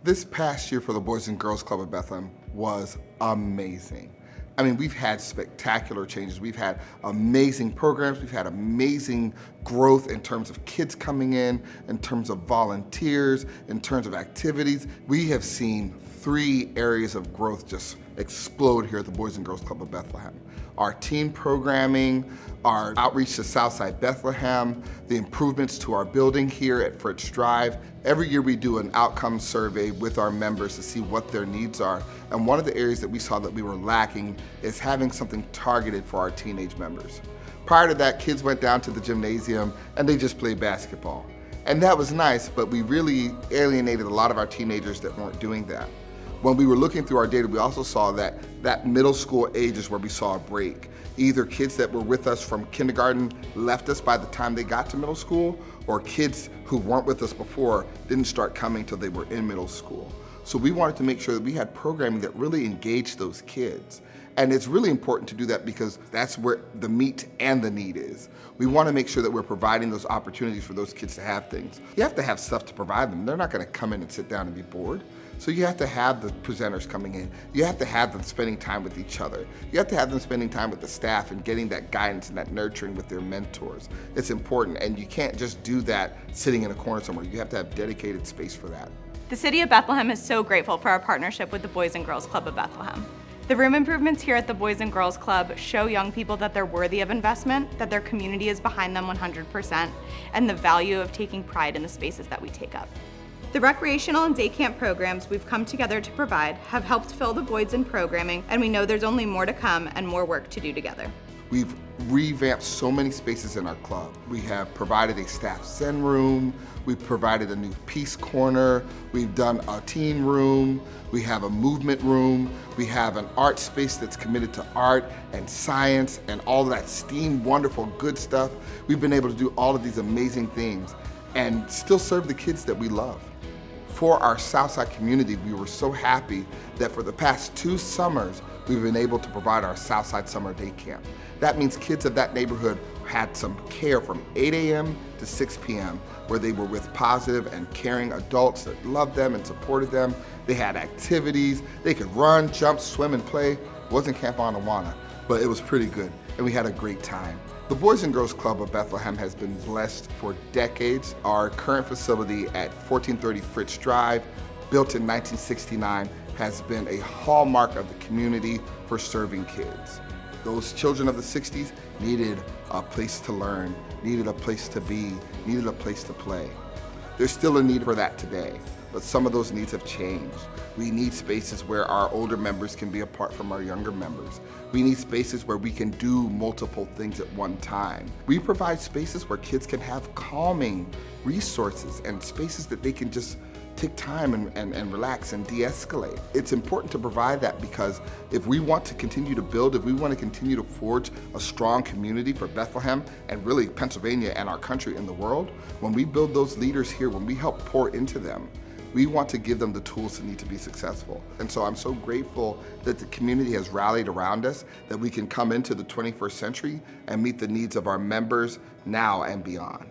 This past year for the Boys and Girls Club of Bethlehem was amazing. I mean, we've had spectacular changes. We've had amazing programs. We've had amazing growth in terms of kids coming in terms of volunteers, in terms of activities. We have seen 3 areas of growth just explode here at the Boys and Girls Club of Bethlehem. Our teen programming, our outreach to Southside Bethlehem, the improvements to our building here at Fritz Drive. Every year we do an outcome survey with our members to see what their needs are. And one of the areas that we saw that we were lacking is having something targeted for our teenage members. Prior to that, kids went down to the gymnasium and they just played basketball. And that was nice, but we really alienated a lot of our teenagers that weren't doing that. When we were looking through our data, we also saw that middle school age is where we saw a break. Either kids that were with us from kindergarten left us by the time they got to middle school, or kids who weren't with us before didn't start coming till they were in middle school. So we wanted to make sure that we had programming that really engaged those kids. And it's really important to do that because that's where the meat and the need is. We want to make sure that we're providing those opportunities for those kids to have things. You have to have stuff to provide them. They're not going to come in and sit down and be bored. So you have to have the presenters coming in. You have to have them spending time with each other. You have to have them spending time with the staff and getting that guidance and that nurturing with their mentors. It's important, and you can't just do that sitting in a corner somewhere. You have to have dedicated space for that. The City of Bethlehem is so grateful for our partnership with the Boys and Girls Club of Bethlehem. The room improvements here at the Boys and Girls Club show young people that they're worthy of investment, that their community is behind them 100%, and the value of taking pride in the spaces that we take up. The recreational and day camp programs we've come together to provide have helped fill the voids in programming, and we know there's only more to come and more work to do together. We've revamped so many spaces in our club. We have provided a staff Zen room, we've provided a new peace corner, we've done a teen room, we have a movement room, we have an art space that's committed to art and science and all of that STEAM, wonderful, good stuff. We've been able to do all of these amazing things and still serve the kids that we love. For our Southside community, we were so happy that for the past 2 summers, we've been able to provide our Southside Summer Day Camp. That means kids of that neighborhood had some care from 8 a.m. to 6 p.m. where they were with positive and caring adults that loved them and supported them. They had activities, they could run, jump, swim, and play. It wasn't Camp on Awana, but it was pretty good, and we had a great time. The Boys and Girls Club of Bethlehem has been blessed for decades. Our current facility at 1430 Fritz Drive, built in 1969, has been a hallmark of the community for serving kids. Those children of the 60s needed a place to learn, needed a place to be, needed a place to play. There's still a need for that today, but some of those needs have changed. We need spaces where our older members can be apart from our younger members. We need spaces where we can do multiple things at one time. We provide spaces where kids can have calming resources and spaces that they can just take time and relax and de-escalate. It's important to provide that because if we want to continue to build, if we want to continue to forge a strong community for Bethlehem and really Pennsylvania and our country and the world, when we build those leaders here, when we help pour into them, we want to give them the tools to need to be successful. And so I'm so grateful that the community has rallied around us, that we can come into the 21st century and meet the needs of our members now and beyond.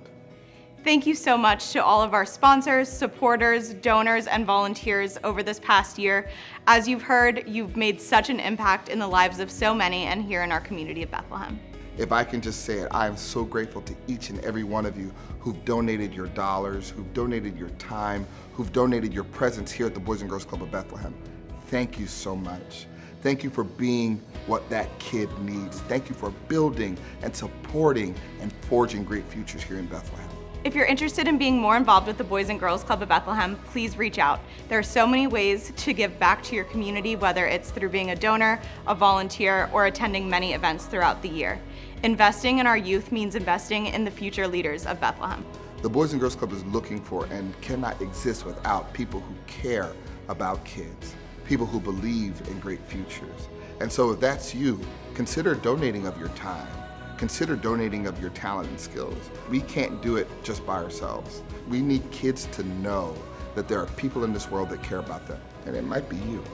Thank you so much to all of our sponsors, supporters, donors, and volunteers over this past year. As you've heard, you've made such an impact in the lives of so many and here in our community of Bethlehem. If I can just say it, I am so grateful to each and every one of you who've donated your dollars, who've donated your time, who've donated your presence here at the Boys and Girls Club of Bethlehem. Thank you so much. Thank you for being what that kid needs. Thank you for building and supporting and forging great futures here in Bethlehem. If you're interested in being more involved with the Boys and Girls Club of Bethlehem, please reach out. There are so many ways to give back to your community, whether it's through being a donor, a volunteer, or attending many events throughout the year. Investing in our youth means investing in the future leaders of Bethlehem. The Boys and Girls Club is looking for and cannot exist without people who care about kids, people who believe in great futures. And so if that's you, consider donating of your time. Consider donating of your talent and skills. We can't do it just by ourselves. We need kids to know that there are people in this world that care about them, and it might be you.